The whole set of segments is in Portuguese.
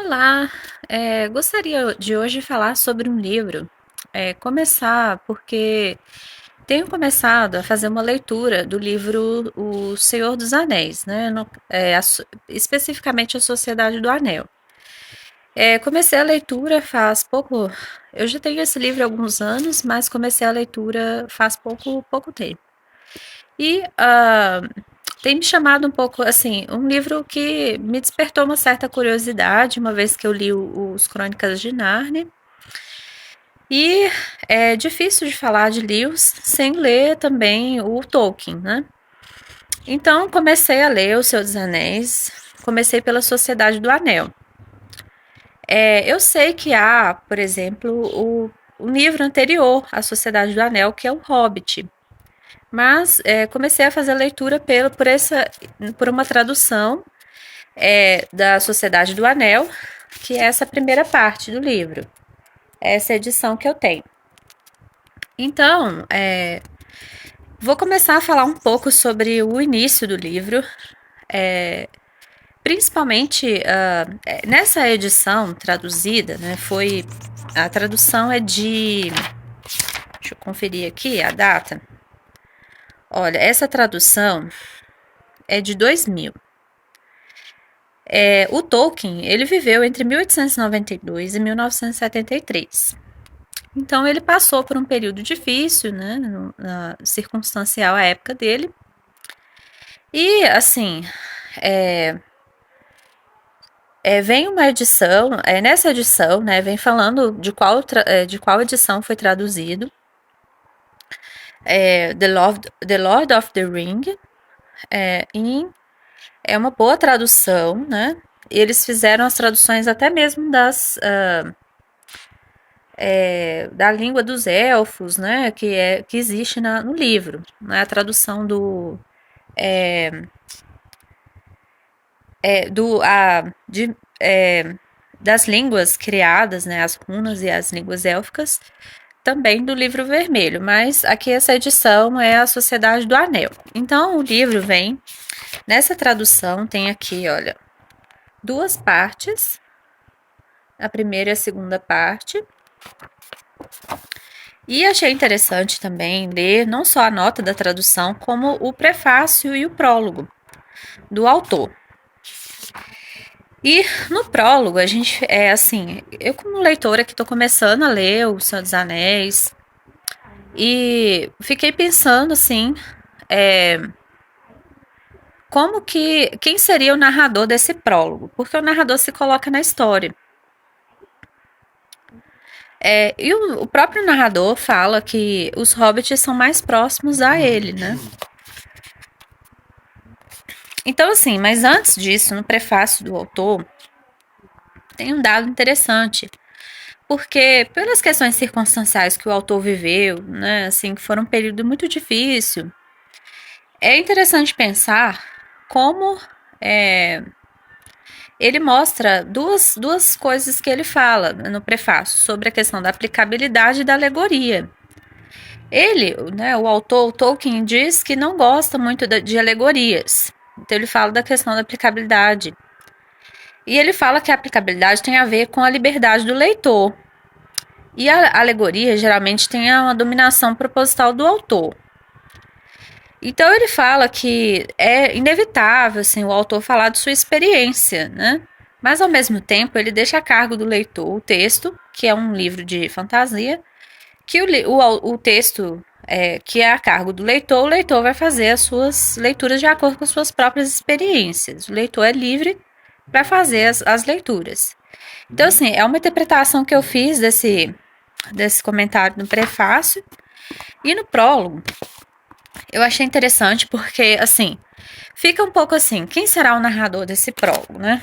Olá, gostaria de hoje falar sobre um livro. Começar porque tenho começado a fazer uma leitura do livro O Senhor dos Anéis, né? Especificamente a Sociedade do Anel. Comecei a leitura faz pouco. Eu já tenho esse livro há alguns anos, mas comecei a leitura faz pouco tempo. E tem me chamado um pouco, assim, um livro que me despertou uma certa curiosidade, uma vez que eu li os Crônicas de Nárnia. E é difícil de falar de Lewis sem ler também o Tolkien, né? Então comecei a ler O Senhor dos Anéis, comecei pela Sociedade do Anel. Eu sei que há, por exemplo, o livro anterior à Sociedade do Anel, que é o Hobbit. Mas comecei a fazer a leitura por uma tradução da Sociedade do Anel, que é essa primeira parte do livro. Essa edição que eu tenho. Então, vou começar a falar um pouco sobre o início do livro, principalmente nessa edição traduzida, né? A tradução é de. Deixa eu conferir aqui a data. Olha, essa tradução é de 2000. O Tolkien, ele viveu entre 1892 e 1973. Então ele passou por um período difícil, né, circunstancial à época dele. E assim, vem uma edição, nessa edição, né, vem falando de qual edição foi traduzido. The Lord of the Ring, é uma boa tradução, né? Eles fizeram as traduções até mesmo da língua dos elfos, né? Que existe no livro, né? A tradução das línguas criadas, né? As runas e as línguas élficas, também do livro vermelho, mas aqui essa edição é a Sociedade do Anel. Então o livro vem, nessa tradução tem aqui, olha, duas partes, a primeira e a segunda parte. E achei interessante também ler não só a nota da tradução, como o prefácio e o prólogo do autor. E no prólogo, a gente eu como leitora que estou começando a ler O Senhor dos Anéis, e fiquei pensando assim, quem seria o narrador desse prólogo? Porque o narrador se coloca na história. E o próprio narrador fala que os hobbits são mais próximos a ele, né? Então, assim, mas antes disso, no prefácio do autor, tem um dado interessante. Porque, pelas questões circunstanciais que o autor viveu, né, assim, que foram um período muito difícil, é interessante pensar como ele mostra duas coisas que ele fala no prefácio sobre a questão da aplicabilidade e da alegoria. Ele, né, o autor, o Tolkien, diz que não gosta muito de alegorias. Então ele fala da questão da aplicabilidade. E ele fala que a aplicabilidade tem a ver com a liberdade do leitor. E a alegoria geralmente tem uma dominação proposital do autor. Então ele fala que é inevitável assim, o autor falar de sua experiência, né? Mas ao mesmo tempo ele deixa a cargo do leitor o texto, que é um livro de fantasia, que o texto que é a cargo do leitor, o leitor vai fazer as suas leituras de acordo com as suas próprias experiências. O leitor é livre para fazer as leituras. Então, assim, é uma interpretação que eu fiz desse comentário no prefácio e no prólogo. Eu achei interessante porque, assim, fica um pouco assim, quem será o narrador desse prólogo, né?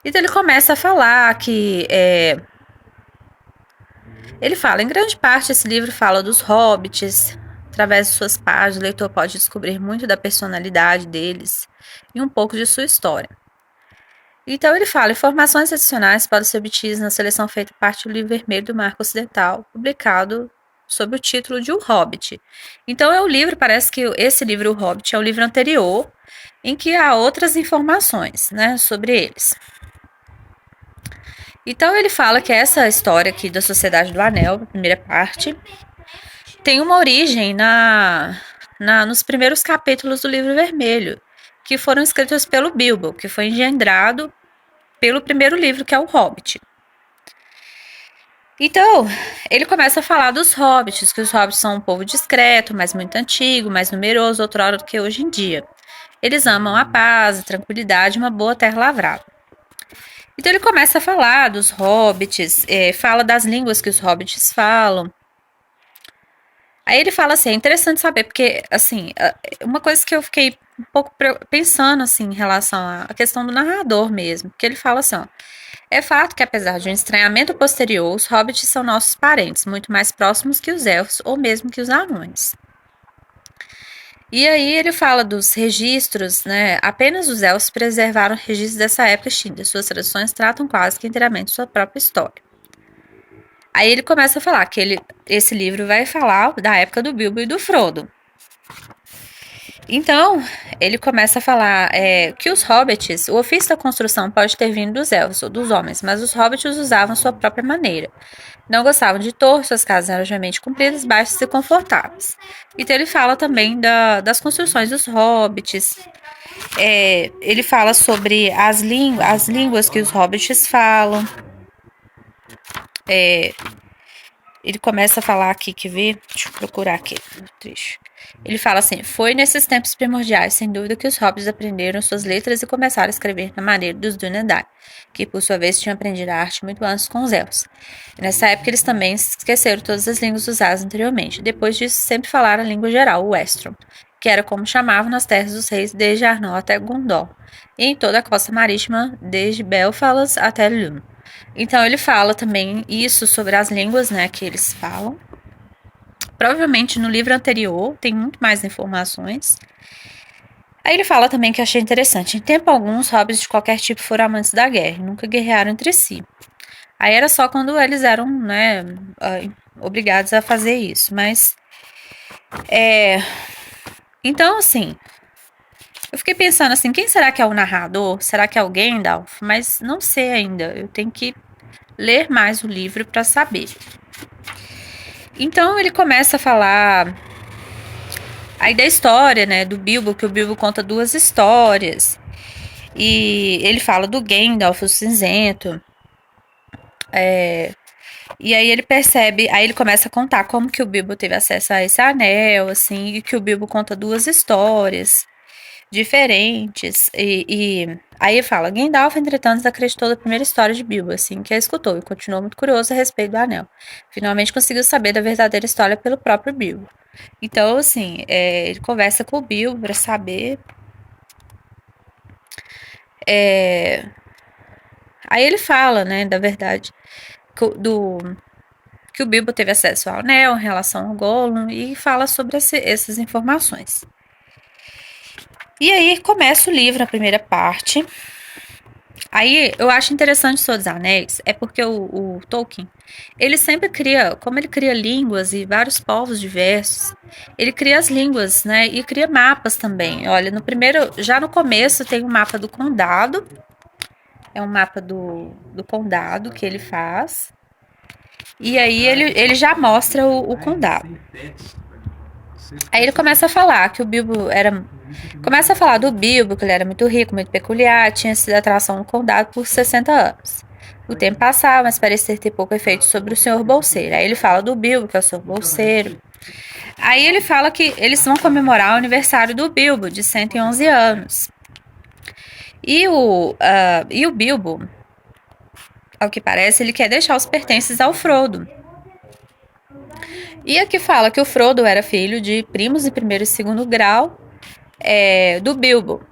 Então ele começa a falar que ele fala, em grande parte esse livro fala dos hobbits, através de suas páginas o leitor pode descobrir muito da personalidade deles e um pouco de sua história. Então ele fala, informações adicionais podem ser obtidas na seleção feita parte do livro vermelho do Marco Ocidental, publicado sob o título de O Hobbit. Então é o livro, parece que esse livro, O Hobbit, é o livro anterior, em que há outras informações, né, sobre eles. Então ele fala que essa história aqui da Sociedade do Anel, a primeira parte, tem uma origem nos primeiros capítulos do Livro Vermelho, que foram escritos pelo Bilbo, que foi engendrado pelo primeiro livro, que é o Hobbit. Então, ele começa a falar dos hobbits, que os hobbits são um povo discreto, mas muito antigo, mais numeroso, outrora do que hoje em dia. Eles amam a paz, a tranquilidade e uma boa terra lavrada. Então ele começa a falar dos hobbits, fala das línguas que os hobbits falam. Aí ele fala assim, é interessante saber, porque, assim, uma coisa que eu fiquei um pouco pensando, assim, em relação à questão do narrador mesmo, porque ele fala assim, ó, é fato que, apesar de um estranhamento posterior, os hobbits são nossos parentes, muito mais próximos que os elfos ou mesmo que os anões. E aí ele fala dos registros, né? Apenas os elfos preservaram registros dessa época extinta. Suas tradições tratam quase que inteiramente sua própria história. Aí ele começa a falar que esse livro vai falar da época do Bilbo e do Frodo. Então, ele começa a falar que os hobbits, o ofício da construção pode ter vindo dos elfos ou dos homens, mas os hobbits usavam sua própria maneira. Não gostavam de torre, suas casas eram geralmente compridas, baixas e confortáveis. Então ele fala também das construções dos hobbits. Ele fala sobre as línguas que os hobbits falam. Ele começa a falar aqui, que vê, deixa eu procurar aqui no trecho. Ele fala assim: foi nesses tempos primordiais, sem dúvida, que os hobbits aprenderam suas letras e começaram a escrever na maneira dos Dúnedain, que por sua vez tinham aprendido a arte muito antes com os elfos. E nessa época eles também esqueceram todas as línguas usadas anteriormente. Depois disso, sempre falaram a língua geral, o Westron, que era como chamavam nas terras dos reis desde Arnor até Gondor, e em toda a costa marítima, desde Belfalas até Lune. Então ele fala também isso sobre as línguas, né, que eles falam. Provavelmente no livro anterior tem muito mais informações. Aí ele fala também que eu achei interessante. Em tempo algum, os hobbits de qualquer tipo foram amantes da guerra, nunca guerrearam entre si. Aí era só quando eles eram, né, obrigados a fazer isso. Mas, então, assim, eu fiquei pensando assim, quem será que é o narrador? Será que é o Gandalf? Mas não sei ainda. Eu tenho que ler mais o livro para saber. Então ele começa a falar aí da história, né, do Bilbo, que o Bilbo conta duas histórias. E ele fala do Gandalf, o cinzento. E aí ele percebe, aí ele começa a contar como que o Bilbo teve acesso a esse anel, assim, e que o Bilbo conta duas histórias diferentes. E aí ele fala, Gandalf, entretanto, acreditou da primeira história de Bilbo, assim, que a escutou, e continuou muito curioso a respeito do anel. Finalmente conseguiu saber da verdadeira história pelo próprio Bilbo. Então, assim, ele conversa com o Bilbo para saber. Aí ele fala, né, da verdade, que o Bilbo teve acesso ao anel em relação ao Gollum e fala sobre essas informações. E aí começa o livro, a primeira parte. Aí eu acho interessante o Senhor dos Anéis, é porque o Tolkien, ele sempre cria, como ele cria línguas e vários povos diversos, ele cria as línguas, né, e cria mapas também. Olha, já no começo tem um mapa do condado, é um mapa do condado que ele faz, e aí ele já mostra o condado. Aí ele começa a falar que o Bilbo era. Começa a falar do Bilbo, que ele era muito rico, muito peculiar, tinha sido atração no condado por 60 anos. O tempo passava, mas parecia ter pouco efeito sobre o Senhor Bolseiro. Aí ele fala do Bilbo, que é o Senhor Bolseiro. Aí ele fala que eles vão comemorar o aniversário do Bilbo, de 111 anos. E o Bilbo, ao que parece, ele quer deixar os pertences ao Frodo. E aqui fala que o Frodo era filho de primos de primeiro e segundo grau do Bilbo.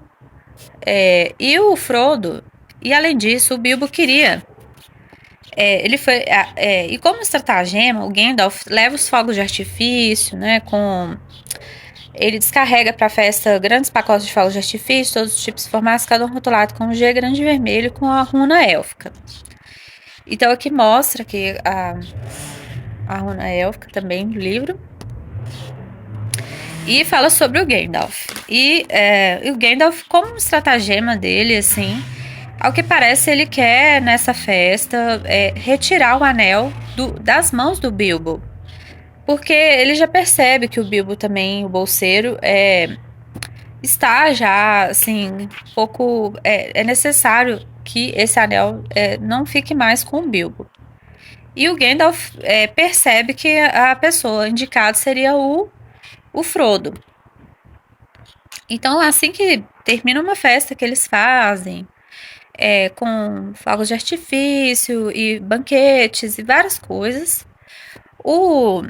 E o Frodo, e além disso, o Bilbo queria. Ele foi. E como estratagema, o Gandalf leva os fogos de artifício, né? Ele descarrega para a festa grandes pacotes de fogos de artifício, todos os tipos formados, cada um rotulado com um G grande vermelho com a runa élfica. Então aqui mostra que a runa élfica também no livro. E fala sobre o Gandalf. E o Gandalf, como estratagema dele, assim, Ao que parece, ele quer, nessa festa, retirar o anel das mãos do Bilbo. Porque ele já percebe que o Bilbo também, o bolseiro, está já, assim, um pouco. É necessário que esse anel não fique mais com o Bilbo. E o Gandalf percebe que a pessoa indicada seria o Frodo. Então, assim que termina uma festa que eles fazem, com fogos de artifício e banquetes e várias coisas, o,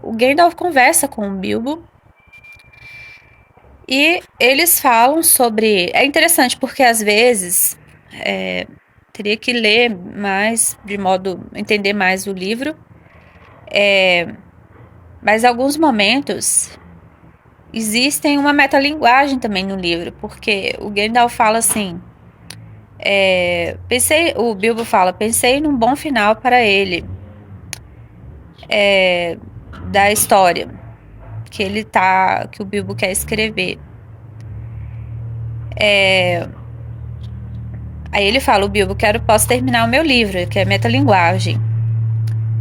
o Gandalf conversa com o Bilbo e eles falam sobre. É interessante porque às vezes teria que ler mais, de modo a entender mais o livro, mas em alguns momentos existem uma metalinguagem também no livro, porque o Gandalf fala assim. O Bilbo fala, pensei num bom final para ele, da história que o Bilbo quer escrever. Aí ele fala, o Bilbo, posso terminar o meu livro, que é metalinguagem.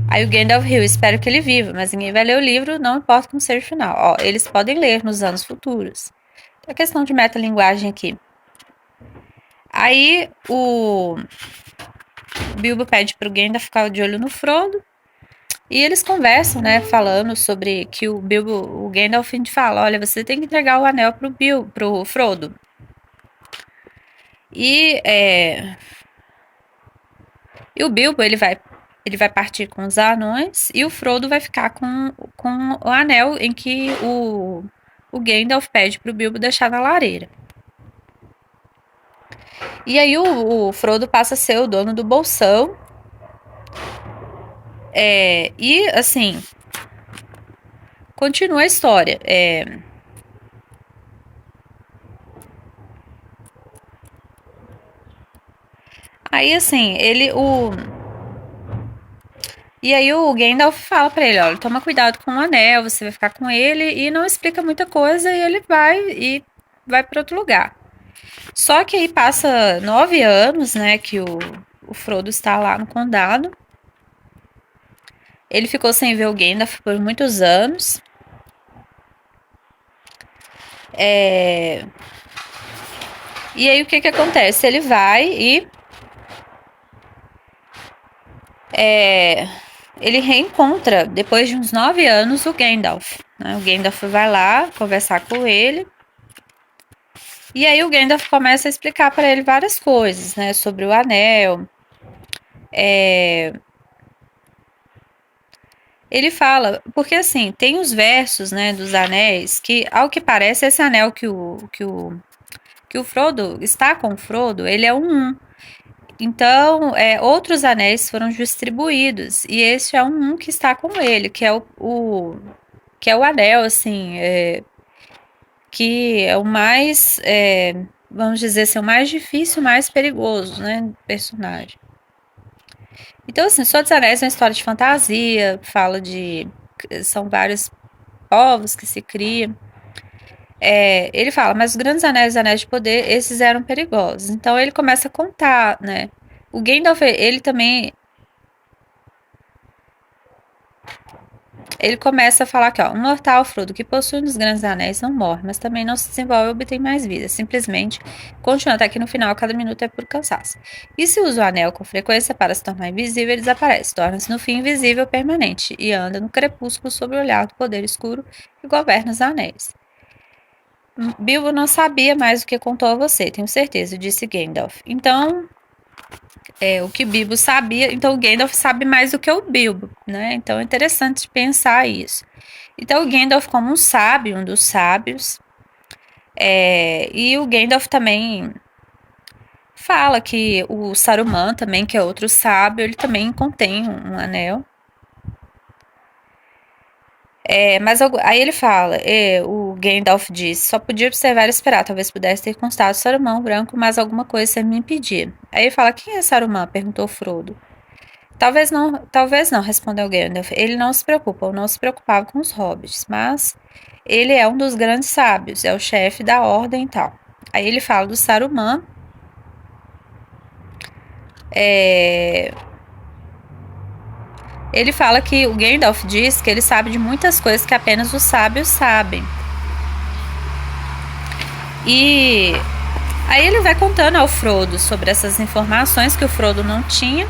Aí o Gandalf riu, espero que ele viva, mas ninguém vai ler o livro, não importa como seja o final. Ó, eles podem ler nos anos futuros. É questão de metalinguagem aqui. Aí o Bilbo pede pro Gandalf ficar de olho no Frodo. E eles conversam, né, falando sobre que o Gandalf fala, olha, você tem que entregar o anel pro Frodo. E o Bilbo, ele vai partir com os anões e o Frodo vai ficar com o anel em que o Gandalf pede pro Bilbo deixar na lareira. E aí o Frodo passa a ser o dono do bolsão. E assim, continua a história. Aí assim, E aí o Gandalf fala pra ele, olha, toma cuidado com o anel, você vai ficar com ele e não explica muita coisa e ele vai para outro lugar. Só que aí passa 9 anos, né, que o Frodo está lá no condado. Ele ficou sem ver o Gandalf por muitos anos. E aí o que acontece? Ele vai e ele reencontra, depois de uns 9 anos, o Gandalf. Né? O Gandalf vai lá conversar com ele. E aí o Gandalf começa a explicar para ele várias coisas, né? Sobre o anel. Ele fala, porque assim, tem os versos, né, dos anéis, que ao que parece, esse anel que o Frodo está com o Frodo, ele é um. Então, outros anéis foram distribuídos, e esse é um que está com ele, que é que é o anel, assim, que é o mais, vamos dizer assim, o mais difícil, o mais perigoso, né, do personagem. Então, assim, Senhor dos Anéis é uma história de fantasia, fala de. São vários povos que se criam. Ele fala, mas os grandes anéis, os anéis de poder, esses eram perigosos. Então ele começa a contar, né? O Gandalf, ele também. Ele começa a falar que, ó, um mortal, Frodo, que possui um dos grandes anéis não morre, mas também não se desenvolve ou obtém mais vida. Simplesmente continua até que no final cada minuto é por cansaço. E se usa o anel com frequência para se tornar invisível, ele desaparece, torna-se no fim invisível permanente e anda no crepúsculo sob o olhar do poder escuro que governa os anéis. Bilbo não sabia mais o que contou a você, tenho certeza, disse Gandalf. Então, o que Bilbo sabia, então o Gandalf sabe mais do que o Bilbo, né? Então é interessante pensar isso. Então o Gandalf, como um sábio, um dos sábios, e o Gandalf também fala que o Saruman também, que é outro sábio, ele também contém um anel. Mas aí ele fala, o Gandalf diz, só podia observar e esperar, talvez pudesse ter constado Saruman branco, mas alguma coisa me impedia. Aí ele fala, quem é Saruman? Perguntou Frodo. Talvez não, respondeu Gandalf. Ele não se preocupa, ou não se preocupava com os hobbits, mas ele é um dos grandes sábios, é o chefe da ordem e tal. Aí ele fala do Saruman, É, ele fala que o Gandalf diz que ele sabe de muitas coisas que apenas os sábios sabem. E aí ele vai contando ao Frodo sobre essas informações que o Frodo não tinha.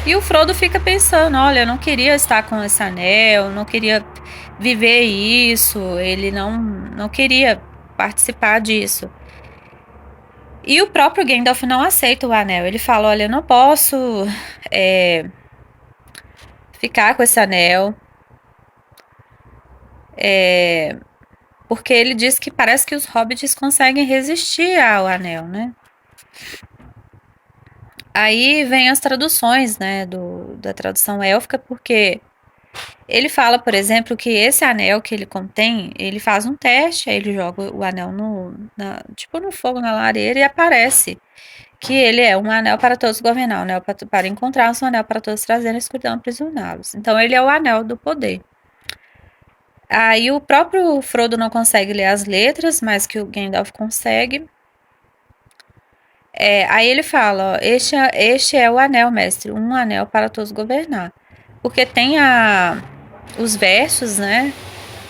E o Frodo fica pensando, olha, eu não queria estar com esse anel, não queria viver isso, ele não queria participar disso. E o próprio Gandalf não aceita o anel. Ele fala, olha, eu não posso é, ficar com esse anel, porque ele diz que parece que os hobbits conseguem resistir ao anel, né? Aí vem as traduções, né, da tradução élfica, porque ele fala, por exemplo, que esse anel que ele contém, ele faz um teste, aí ele joga o anel tipo no fogo, na lareira, e aparece que ele é um anel para todos governar, um anel para encontrar, um anel para todos trazer a escuridão aprisioná-los. Então ele é o anel do poder. Aí o próprio Frodo não consegue ler as letras, mas que o Gandalf consegue. Aí ele fala, ó, este é o anel, mestre, um anel para todos governar. Porque tem os versos, né?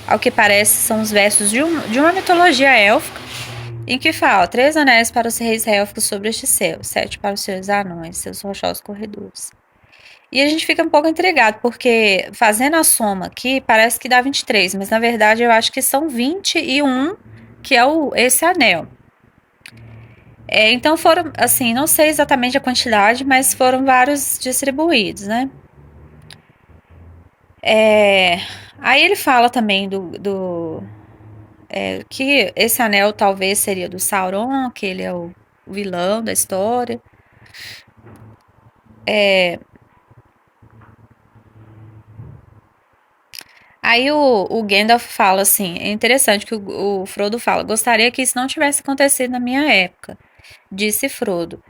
Ao que parece, são os versos de uma mitologia élfica, em que fala: 3 anéis para os reis élficos sobre este céu, 7 para os seus anões, seus rochosos corredores. E a gente fica um pouco intrigado, porque fazendo a soma aqui, parece que dá 23, mas na verdade eu acho que são 21, que é esse anel. Então foram, assim, não sei exatamente a quantidade, mas foram vários distribuídos, né? Aí ele fala também que esse anel talvez seria do Sauron, que ele é o vilão da história. Aí o Gandalf fala assim, é interessante que o Frodo fala, gostaria que isso não tivesse acontecido na minha época, disse Frodo.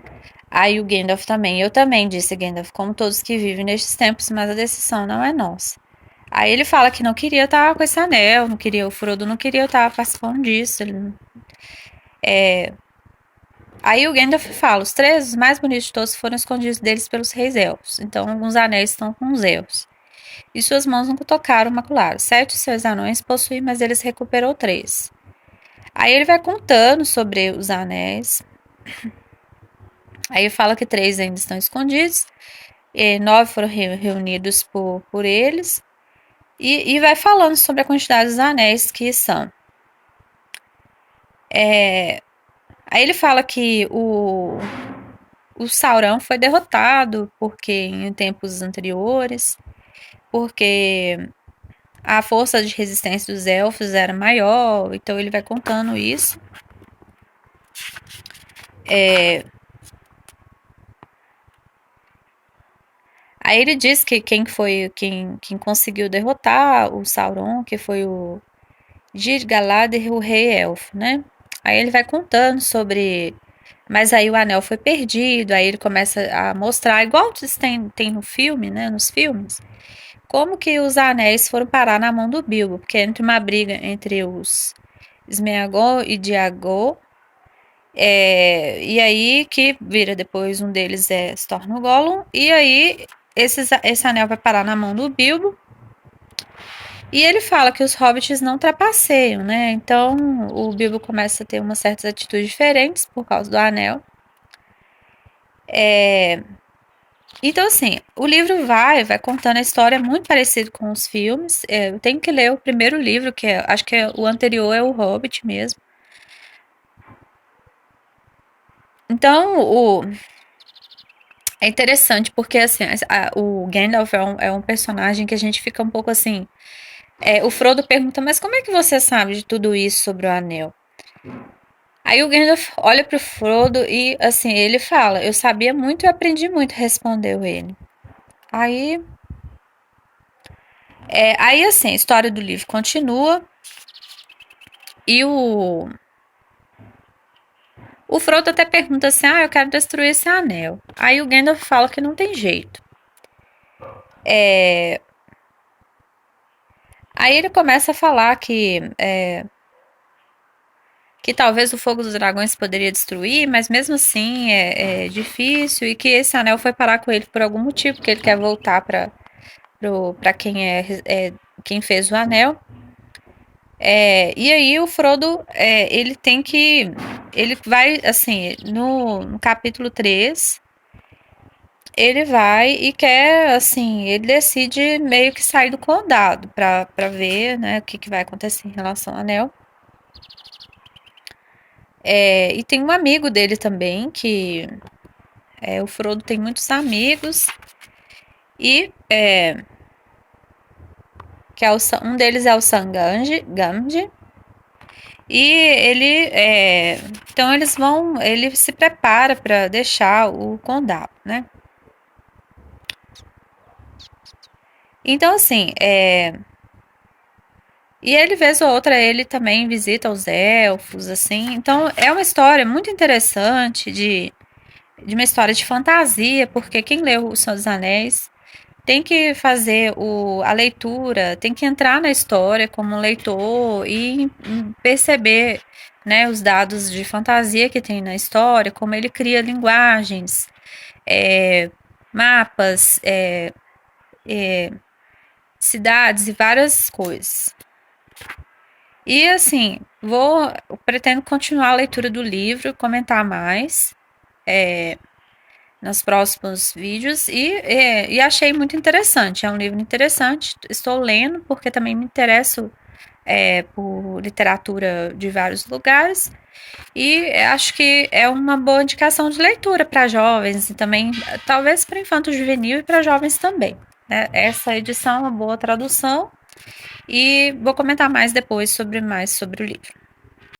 Aí o Gandalf também, eu também, disse Gandalf, como todos que vivem nestes tempos, mas a decisão não é nossa. Aí ele fala que não queria estar com esse anel, não queria, o Frodo não queria estar participando disso. Aí o Gandalf fala, os 3 mais bonitos de todos foram escondidos deles pelos reis elfos, então alguns anéis estão com os elfos. E suas mãos nunca tocaram o macular. 7 de seus anões possuem, mas eles recuperou 3. Aí ele vai contando sobre os anéis. Aí fala que 3 ainda estão escondidos. E 9 foram reunidos por eles. E vai falando sobre a quantidade dos anéis que são. Aí ele fala que o Sauron foi derrotado porque em tempos anteriores, porque a força de resistência dos elfos era maior, então ele vai contando isso. Aí ele diz que quem conseguiu derrotar o Sauron, que foi o Gil-galad, o rei elfo, né? Aí ele vai contando sobre, mas aí o anel foi perdido, aí ele começa a mostrar, igual tem no filme, né? Nos filmes, como que os anéis foram parar na mão do Bilbo, porque entre uma briga entre os Smeagol e Diago, e aí que vira depois um deles se torna o Gollum, e aí esse anel vai parar na mão do Bilbo. E ele fala que os hobbits não trapaceiam, né? Então o Bilbo começa a ter umas certas atitudes diferentes por causa do anel. Então, assim, o livro vai contando a história muito parecido com os filmes. Eu tenho que ler o primeiro livro, acho que o anterior é o Hobbit mesmo. Então, é interessante porque assim, o Gandalf é um personagem que a gente fica um pouco assim. O Frodo pergunta, mas como é que você sabe de tudo isso sobre o anel? Aí o Gandalf olha pro Frodo e assim, ele fala, eu sabia muito e aprendi muito, respondeu ele. Aí, aí assim, a história do livro continua e o Frodo até pergunta assim, eu quero destruir esse anel. Aí o Gandalf fala que não tem jeito. Aí ele começa a falar que que talvez o fogo dos dragões poderia destruir, mas mesmo assim é difícil, e que esse anel foi parar com ele por algum motivo, que ele quer voltar para quem quem fez o anel. E aí o Frodo, ele tem que. Ele vai, assim, no capítulo 3 ele vai e quer, assim, ele decide meio que sair do condado pra ver, né, o que, que vai acontecer em relação ao anel. E tem um amigo dele também, que o Frodo tem muitos amigos, e que um deles é o Gamgee, e então ele se prepara para deixar o condado, né? Então, assim, e ele, vez ou outra, ele também visita os elfos, assim. Então, é uma história muito interessante de uma história de fantasia, porque quem leu O Senhor dos Anéis tem que fazer a leitura, tem que entrar na história como um leitor e perceber, né, os dados de fantasia que tem na história, como ele cria linguagens, é, mapas, cidades e várias coisas. E assim, pretendo continuar a leitura do livro, comentar mais nos próximos vídeos e achei muito interessante. É um livro interessante. Estou lendo porque também me interesso por literatura de vários lugares e acho que é uma boa indicação de leitura para jovens e também talvez para infanto juvenil e para jovens também. Né? Essa edição é uma boa tradução e vou comentar mais depois mais sobre o livro.